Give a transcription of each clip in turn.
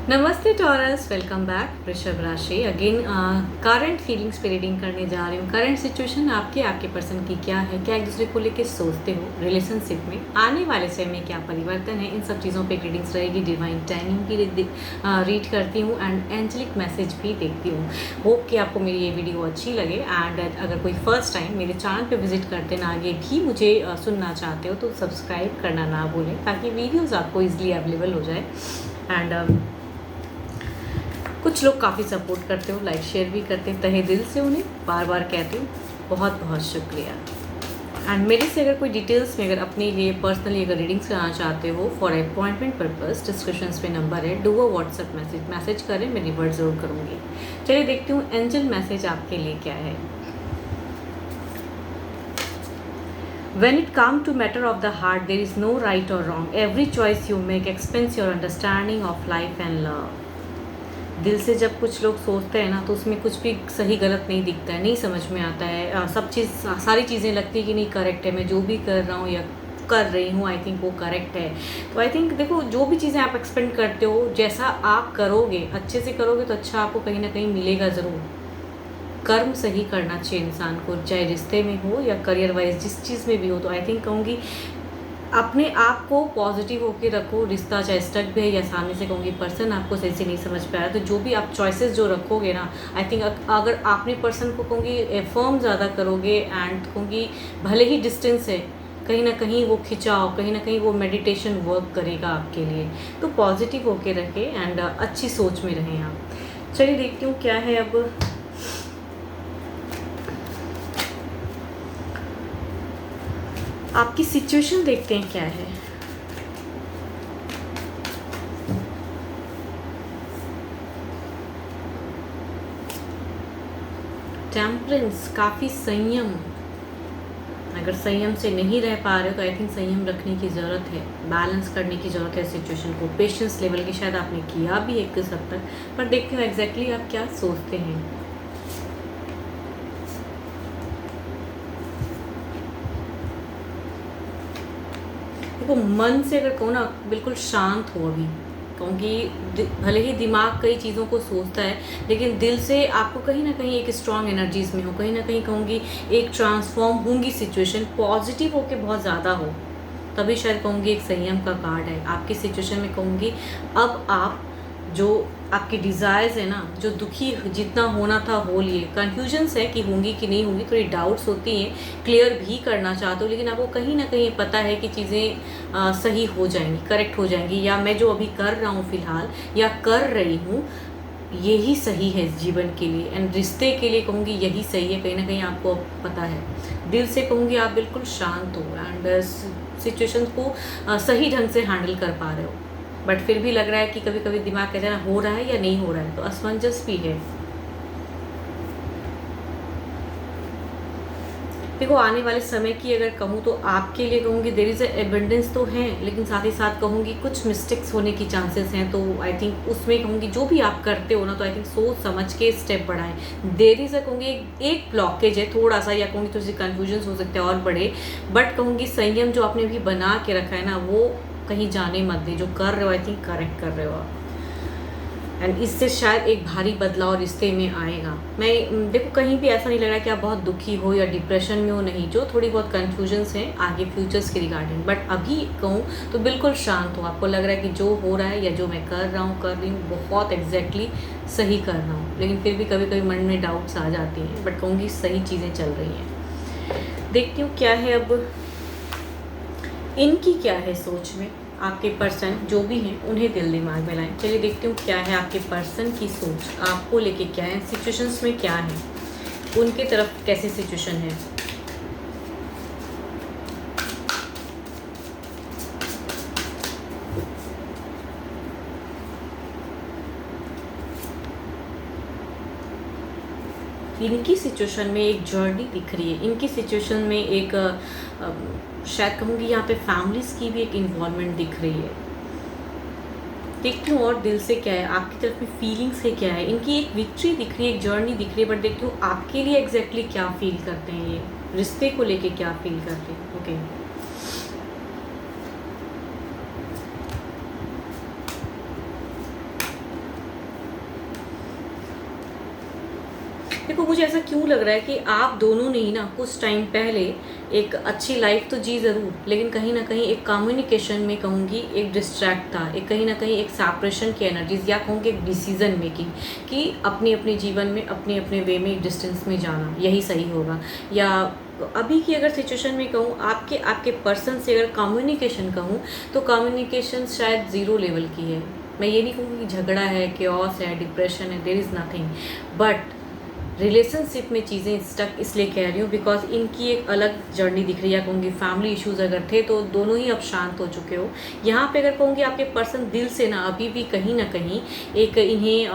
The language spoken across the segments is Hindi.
नमस्ते टॉरस, वेलकम बैक। वृषभ राशि अगेन करंट फीलिंग्स पे रीडिंग करने जा रही हूँ। करंट सिचुएशन आपके पर्सन की क्या है, क्या एक दूसरे को लेके सोचते हो, रिलेशनशिप में आने वाले समय में क्या परिवर्तन है, इन सब चीज़ों पे रीडिंग्स रहेगी। डिवाइन टाइमिंग भी रीड करती हूँ एंड एंजलिक मैसेज भी देखती हूँ। होप कि आपको मेरी ये वीडियो अच्छी लगे एंड अगर कोई फर्स्ट टाइम मेरे चैनल पे विजिट करते ना आगे भी मुझे सुनना चाहते हो तो सब्सक्राइब करना ना भूलें, ताकि वीडियोज़ आपको ईजिली अवेलेबल हो जाए। एंड कुछ लोग काफ़ी सपोर्ट करते हो, लाइक शेयर भी करते हैं, तहे दिल से उन्हें बार बार कहती हूँ बहुत बहुत शुक्रिया। एंड मेरे से अगर कोई डिटेल्स में अगर अपने लिए पर्सनली अगर रीडिंग्स कराना चाहते हो फॉर अपॉइंटमेंट पर्पस, डिस्क्रिप्शन पे नंबर है, डू अ व्हाट्सएप मैसेज करें, मैं रिवर्ट ज़रूर करूँगी। चलिए देखती हूँ एंजल मैसेज आपके लिए क्या है। When it comes to matter of the heart, there is no right or wrong. Every choice you make expands your understanding of life and love. दिल से जब कुछ लोग सोचते हैं ना तो उसमें कुछ भी सही गलत नहीं दिखता है, नहीं समझ में आता है। सब चीज़ सारी चीज़ें लगती है कि नहीं करेक्ट है, मैं जो भी कर रहा हूँ या कर रही हूँ आई थिंक वो करेक्ट है। तो आई थिंक देखो, जो भी चीज़ें आप एक्सपेक्ट करते हो, जैसा आप करोगे, अच्छे से करोगे तो अच्छा आपको कहीं ना कहीं मिलेगा ज़रूर। कर्म सही करना चाहिए इंसान को, चाहे रिश्ते में हो या करियर वाइज जिस चीज़ में भी हो। तो आई थिंक कहूँगी अपने आप को पॉजिटिव होके रखो। रिश्ता चाहे स्टक भी है या सामने से कहूँगी पर्सन आपको सही से नहीं समझ पाया, तो जो भी आप चॉइसेस जो रखोगे ना, आई थिंक अगर आपने पर्सन को कहूँगी फर्म ज़्यादा करोगे एंड कहूँगी भले ही डिस्टेंस है, कहीं ना कहीं वो खिंचाव, कहीं ना कहीं वो मेडिटेशन वर्क करेगा आपके लिए। तो पॉजिटिव होके रखें एंड अच्छी सोच में रहें आप। चलिए देखती हूँ क्या है अब। आपकी सिचुएशन देखते हैं क्या है। टेम्परेंस, काफ़ी संयम। अगर संयम से नहीं रह पा रहे हो तो आई थिंक संयम रखने की ज़रूरत है, बैलेंस करने की ज़रूरत है सिचुएशन को। पेशेंस लेवल की शायद आपने किया भी एक हद तक, पर देखते हो एग्जैक्टली आप क्या सोचते हैं। देखो, मन से अगर कहूँ ना बिल्कुल शांत हो अभी। कहूँगी भले ही दिमाग कई चीज़ों को सोचता है, लेकिन दिल से आपको कहीं ना कहीं एक स्ट्रॉन्ग एनर्जीज में हो, कहीं ना कहीं कहूँगी एक ट्रांसफॉर्म होंगी सिचुएशन, पॉजिटिव होके बहुत ज़्यादा हो, तभी शायद कहूँगी एक संयम का कार्ड है आपकी सिचुएशन में। कहूँगी अब आप जो आपकी डिज़ायर्स है ना, जो दुखी जितना होना था हो लिए, कन्फ्यूजन्स है कि होंगी कि नहीं होंगी, थोड़ी डाउट्स होती हैं, क्लियर भी करना चाहते हो, लेकिन आपको कहीं ना कहीं पता है कि चीज़ें सही हो जाएंगी, करेक्ट हो जाएंगी, या मैं जो अभी कर रहा हूँ फ़िलहाल या कर रही हूँ यही सही है जीवन के लिए एंड रिश्ते के लिए, कहूँगी यही सही है। कहीं ना कहीं आपको पता है, दिल से कहूँगी आप बिल्कुल शांत हो एंड सिचुएशन को सही ढंग से हैंडल कर पा रहे हो। बट फिर भी लग रहा है कि कभी कभी दिमाग कहता है ना हो रहा है या नहीं हो रहा है, तो असमंजस भी है। देखो, आने वाले समय की अगर कहूँ तो आपके लिए कहूँगी देयर इज़ एबंडेंस तो है, लेकिन साथ ही साथ कहूँगी कुछ मिस्टेक्स होने की चांसेस हैं। तो आई थिंक उसमें कहूँगी जो भी आप करते हो ना, तो आई थिंक सोच समझ के स्टेप बढ़ाएं। देयर इज़ कहूँगी एक ब्लॉकेज है थोड़ा सा, या कहूँगी थोड़ी सी कन्फ्यूजन हो सकते हैं और बड़े, बट कहूँगी संयम जो आपने भी बना के रखा है ना, वो कहीं जाने मत दे। जो कर रहे हो आई थिंक करेक्ट कर रहे हो आप, एंड इससे शायद एक भारी बदलाव रिश्ते में आएगा। मैं देखो कहीं भी ऐसा नहीं लग रहा है कि आप बहुत दुखी हो या डिप्रेशन में हो, नहीं, जो थोड़ी बहुत कन्फ्यूजन्स हैं आगे फ्यूचर्स के रिगार्डिंग, बट अभी कहूँ तो बिल्कुल शांत हो। आपको लग रहा है कि जो हो रहा है या जो मैं कर रही हूँ बहुत एग्जैक्टली सही कर रहा हूँ, लेकिन फिर भी कभी कभी मन में डाउट्स आ जाती हैं, बट कहूँगी सही चीज़ें चल रही हैं। देखती हूँ क्या है अब इनकी क्या है सोच में। आपके पर्सन जो भी हैं उन्हें दिल दिमाग में लाएं। चलिए देखती हूँ क्या है आपके पर्सन की सोच, आपको लेके क्या है, सिचुएशंस में क्या है, उनके तरफ कैसी सिचुएशन है। इनकी सिचुएशन में एक जर्नी दिख रही है, इनकी सिचुएशन में एक शायद कहूँगी यहाँ पे फैमिलीज़ की भी एक इन्वॉल्वमेंट दिख रही है। देखती हूँ और दिल से क्या है, आपकी तरफ में फीलिंग्स है क्या है। इनकी एक विक्ट्री दिख रही है, एक जर्नी दिख रही है, बट देखती हूँ आपके लिए एग्जैक्टली क्या फील करते हैं, ये रिश्ते को लेके क्या फील करते हैं। ओके, देखो मुझे ऐसा क्यों लग रहा है कि आप दोनों ने ही ना कुछ टाइम पहले एक अच्छी लाइफ तो जी ज़रूर, लेकिन कहीं ना कहीं एक कम्युनिकेशन में कहूँगी एक डिस्ट्रैक्ट था, एक कहीं ना कहीं एक सेपरेशन की एनर्जीज, या कहूँगी एक डिसीजन मेकिंग कि अपने अपने जीवन में अपने अपने वे में एक डिस्टेंस में जाना यही सही होगा। या अभी की अगर सिचुएशन में कहूँ, आपके आपके पर्सन से अगर कम्युनिकेशन कहूँ तो कम्युनिकेशन शायद ज़ीरो लेवल की है। मैं ये नहीं कहूँगी कि झगड़ा है, क्योस है, डिप्रेशन है, there is nothing, but relationship में चीज़ें स्टक इसलिए कह रही हूँ बिकॉज इनकी एक अलग जर्नी दिख रही है। कहूँगी फैमिली इश्यूज़ अगर थे तो दोनों ही अब शांत हो चुके हो। यहाँ पे अगर कहूँगी आपके पर्सन दिल से ना अभी भी कहीं ना कहीं एक इन्हें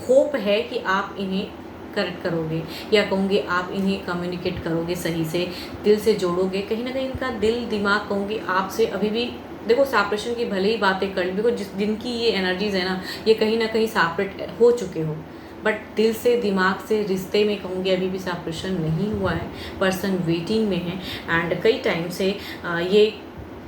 होप है कि आप इन्हें करेक्ट करोगे, या कहूँगी आप इन्हें कम्युनिकेट करोगे, सही से दिल से जोड़ोगे। कहीं ना कहीं इनका दिल दिमाग कहूँगी आपसे अभी भी, देखो सेपरेशन की भले ही बातें कर ली, बिकॉज जिस दिन की ये एनर्जीज है ना, ये कहीं ना कहीं सेपरेट हो चुके हो, बट दिल से दिमाग से रिश्ते में कहूँगी अभी भी सेपरेशन नहीं हुआ है। पर्सन वेटिंग में है एंड कई टाइम से ये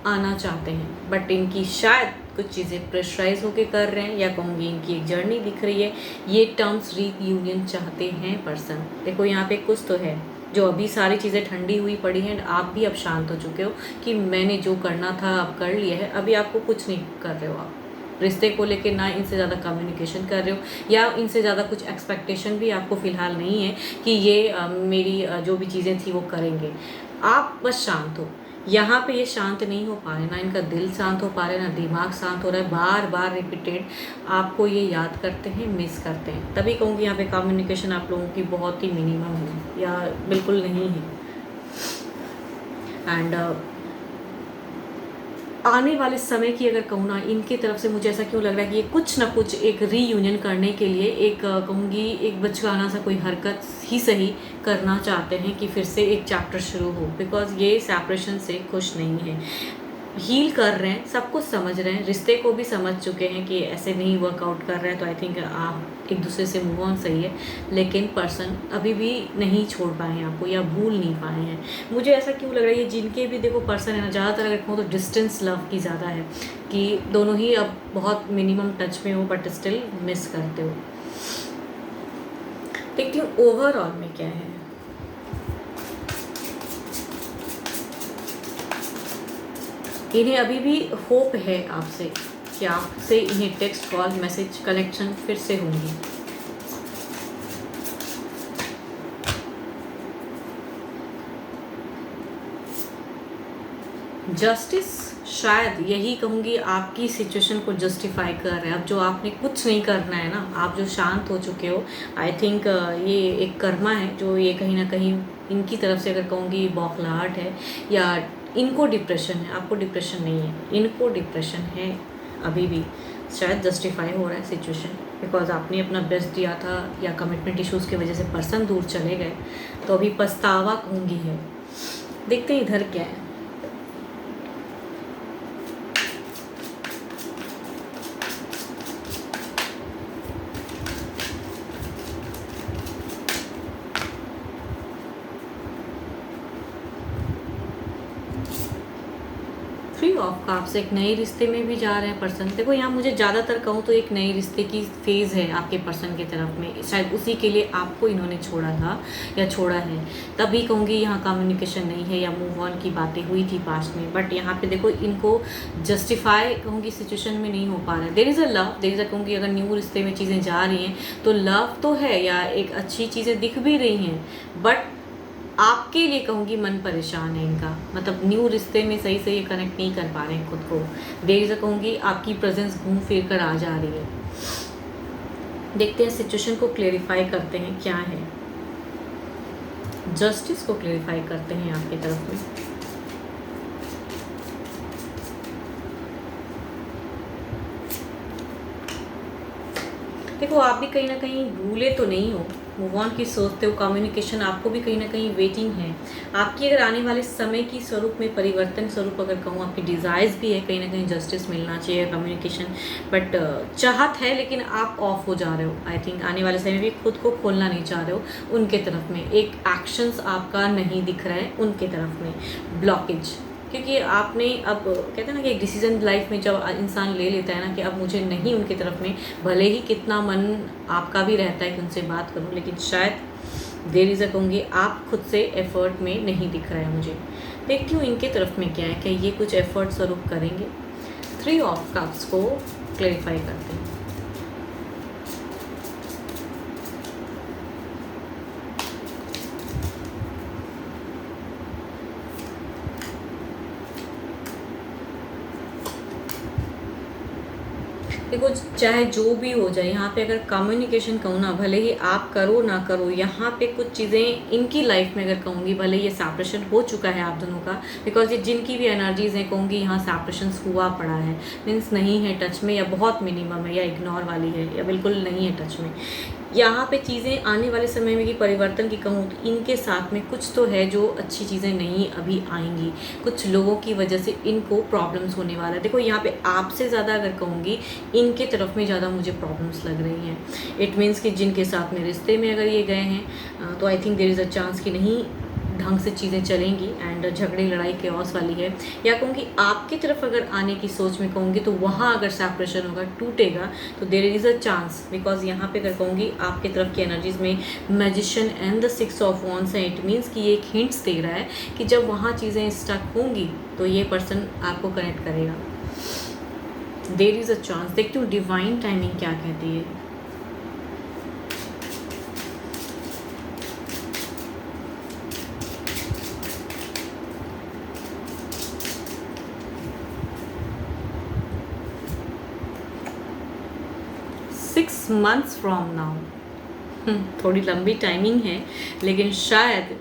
आना चाहते हैं, बट इनकी शायद कुछ चीज़ें प्रेशराइज होके कर रहे हैं, या कहूँगी इनकी एक जर्नी दिख रही है। ये टर्म्स रीयूनियन चाहते हैं पर्सन। देखो यहाँ पे कुछ तो है जो अभी सारी चीज़ें ठंडी हुई पड़ी हैं, आप भी अब शांत हो चुके हो कि मैंने जो करना था अब कर लिया है। अभी आपको कुछ नहीं कर रहे हो, आप रिश्ते को लेके ना इनसे ज़्यादा कम्युनिकेशन कर रहे हो, या इनसे ज़्यादा कुछ एक्सपेक्टेशन भी आपको फ़िलहाल नहीं है कि ये मेरी जो भी चीज़ें थी वो करेंगे। आप बस शांत हो। यहाँ पे ये शांत नहीं हो पा रहे, ना इनका दिल शांत हो पा रहा है, ना दिमाग शांत हो रहा है। बार बार रिपीटेड आपको ये याद करते हैं, मिस करते हैं। तभी कहूँगी यहाँ पे कम्युनिकेशन आप लोगों की बहुत ही मिनिमम है या बिल्कुल नहीं है। एंड आने वाले समय की अगर कहूँ ना, इनकी तरफ से मुझे ऐसा क्यों लग रहा है कि ये कुछ ना कुछ एक रीयूनियन करने के लिए एक कहूँगी एक बचकाना सा कोई हरकत ही सही करना चाहते हैं कि फिर से एक चैप्टर शुरू हो, बिकॉज ये सेपरेशन से खुश नहीं है। हील कर रहे हैं, सब कुछ समझ रहे हैं, रिश्ते को भी समझ चुके हैं कि ऐसे नहीं वर्कआउट कर रहा है, तो आई थिंक आप एक दूसरे से मूव ऑन सही है। लेकिन पर्सन अभी भी नहीं छोड़ पाए हैं आपको, या भूल नहीं पाए हैं। मुझे ऐसा क्यों लग रहा है, ये जिनके भी देखो पर्सन है ना, ज़्यादातर अगर कहूँ तो डिस्टेंस लव की ज़्यादा है, कि दोनों ही अब बहुत मिनिमम टच में हो बट स्टिल मिस करते हो। देखती हूँ ओवरऑल में क्या है। इन्हें अभी भी होप है आपसे कि आपसे इन्हें टेक्स्ट कॉल मैसेज कनेक्शन फिर से होंगी। जस्टिस शायद यही कहूँगी आपकी सिचुएशन को जस्टिफाई कर रहे हैं। अब जो आपने कुछ नहीं करना है ना, आप जो शांत हो चुके हो, आई थिंक ये एक कर्मा है जो ये कहीं ना कहीं इनकी तरफ से अगर कहूँगी बौखलाहट है, या इनको डिप्रेशन है। आपको डिप्रेशन नहीं है, इनको डिप्रेशन है अभी भी। शायद जस्टिफाई हो रहा है सिचुएशन, बिकॉज आपने अपना बेस्ट दिया था, या कमिटमेंट इश्यूज़ की वजह से पर्सन दूर चले गए, तो अभी पछतावा कहूँगी है। देखते हैं इधर क्या है। ऑफ कप्स, एक नए रिश्ते में भी जा रहे हैं पर्सन। देखो यहाँ मुझे ज़्यादातर कहूँ तो एक नए रिश्ते की फेज़ है आपके पर्सन की तरफ में, शायद उसी के लिए आपको इन्होंने छोड़ा था या छोड़ा है। तभी कहूँगी यहाँ कम्युनिकेशन नहीं है, या मूव ऑन की बातें हुई थी पास्ट में, बट यहाँ पे देखो इनको जस्टिफाई कहूँगी सिचुएशन में नहीं हो पा रहा है। There is a love, there is a कहूँगी अगर न्यू रिश्ते में चीज़ें जा रही हैं तो लव तो है, या एक अच्छी चीज़ें दिख भी रही हैं, बट आपके लिए कहूँगी मन परेशान है इनका। मतलब न्यू रिश्ते में सही से ये कनेक्ट नहीं कर पा रहे हैं खुद को। देर से कहूँगी आपकी प्रेजेंस घूम फिर कर आ जा रही है। देखते हैं सिचुएशन को क्लेरिफाई करते हैं क्या है। जस्टिस को क्लेरिफाई करते हैं आपकी तरफ में। देखो आप भी कहीं ना कहीं भूले तो नहीं हो, मूव ऑन की सोचते हो। कम्युनिकेशन आपको भी कहीं ना कहीं वेटिंग है आपकी। अगर आने वाले समय की स्वरूप में परिवर्तन स्वरूप अगर कहूँ, आपकी डिज़ायर्स भी है कहीं ना कहीं जस्टिस मिलना चाहिए, कम्युनिकेशन, बट चाहत है लेकिन आप ऑफ हो जा रहे हो। आई थिंक आने वाले समय में खुद को खोलना नहीं चाह रहे हो उनके तरफ में। एक एक्शंस आपका नहीं दिख रहा है उनके तरफ में, ब्लॉकेज। क्योंकि आपने अब कहते हैं ना कि एक डिसीजन लाइफ में जब इंसान ले लेता है ना कि अब मुझे नहीं उनकी तरफ में, भले ही कितना मन आपका भी रहता है कि उनसे बात करूं, लेकिन शायद देर इज़ अ कहूँगी आप खुद से एफर्ट में नहीं दिख रहा है मुझे। देखती हूँ इनके तरफ में क्या है, क्या ये कुछ एफर्ट स्वरूप करेंगे। 3 ऑफ कप्स को क्लेरिफाई करते हैं। देखो चाहे जो भी हो जाए, यहाँ पे अगर कम्युनिकेशन कहूँ ना, भले ही आप करो ना करो, यहाँ पे कुछ चीज़ें इनकी लाइफ में अगर कहूँगी, भले ये सेपरेशन हो चुका है आप दोनों का, बिकॉज ये जिनकी भी एनर्जीज हैं कहूँगी यहाँ सेपरेशन हुआ पड़ा है, मीन्स नहीं है टच में, या बहुत मिनिमम है, या इग्नोर वाली है, या बिल्कुल नहीं है टच में। यहाँ पे चीज़ें आने वाले समय में कि परिवर्तन की कहूँ तो इनके साथ में कुछ तो है जो अच्छी चीज़ें नहीं अभी आएंगी, कुछ लोगों की वजह से इनको प्रॉब्लम्स होने वाला है। देखो यहाँ पे आपसे ज़्यादा अगर कहूँगी इनके तरफ में ज़्यादा मुझे प्रॉब्लम्स लग रही हैं। इट मीन्स कि जिनके साथ में रिश्ते में अगर ये गए हैं तो I think there is a chance कि नहीं ढंग से चीज़ें चलेंगी, एंड झगड़े लड़ाई केओस वाली है। या कहूँगी आपकी तरफ अगर आने की सोच में कहूँगी तो वहाँ अगर सेपरेशन होगा, टूटेगा, तो there is a chance, because यहाँ पे अगर कहूँगी आपकी तरफ की एनर्जीज में magician and the 6 of wands है। इट मीन्स कि ये एक हिंट्स दे रहा है कि जब वहाँ चीज़ें स्टक होंगी तो ये पर्सन आपको कनेक्ट करेगा। There is a chance. देखती हूँ डिवाइन टाइमिंग क्या कहती है। सिक्स मंथ्स फ्रॉम नाउ, थोड़ी लंबी टाइमिंग है, लेकिन शायद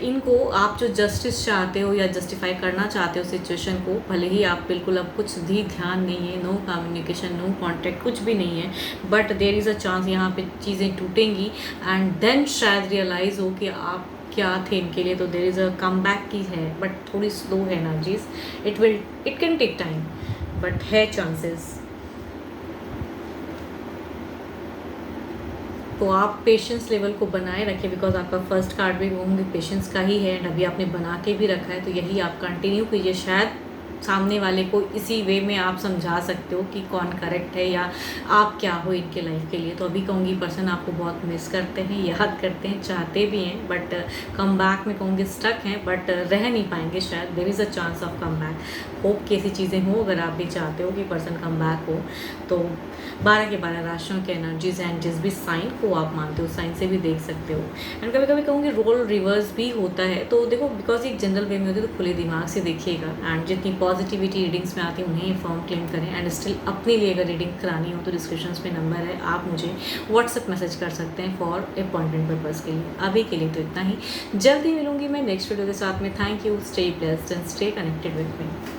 इनको आप जो जस्टिस चाहते हो या जस्टिफाई करना चाहते हो सिचुएशन को, भले ही आप बिल्कुल अब कुछ भी ध्यान नहीं है, नो कम्युनिकेशन, नो कॉन्टैक्ट, कुछ भी नहीं है, but there is a chance यहाँ पे चीज़ें टूटेंगी एंड देन शायद रियलाइज़ हो कि आप क्या थे इनके लिए। तो there is a come back की है, बट थोड़ी स्लो है energies. It can take time, but है चांसेस। तो आप पेशेंस लेवल को बनाए रखें, बिकॉज आपका फर्स्ट कार्ड भी होंगे पेशेंस का ही है, एंड अभी आपने बना के भी रखा है, तो यही आप कंटिन्यू कीजिए। शायद सामने वाले को इसी वे में आप समझा सकते हो कि कौन करेक्ट है या आप क्या हो इनके लाइफ के लिए। तो अभी कहूँगी पर्सन आपको बहुत मिस करते हैं, याद करते हैं, चाहते भी हैं, बट कम बैक में कहूँगी स्टक हैं, बट रह नहीं पाएंगे शायद। There is a chance of come back. Hope कि ऐसी चीज़ें हो, अगर आप भी चाहते हो कि पर्सन कम बैक हो। तो 12 के 12 राशियों के एनर्जीज एंड जिस भी साइन को आप मानते हो, साइन से भी देख सकते हो। एंड कभी कभी कहूँगी रोल रिवर्स भी होता है, तो देखो बिकॉज एक जनरल वे में होती है तो खुले दिमाग से देखिएगा, एंड जितनी पॉजिटिविटी रीडिंग्स में आती है उन्हें फॉर्म क्लेम करें। एंड स्टिल अपने लिए अगर रीडिंग करानी हो तो डिस्क्रिप्शन में नंबर है, आप मुझे व्हाट्सएप मैसेज कर सकते हैं फॉर अपॉइंटमेंट पर्पज़ के लिए। अभी के लिए तो इतना ही, जल्दी मिलूंगी मैं नेक्स्ट वीडियो के साथ में। Thank you, stay blessed and stay connected with me.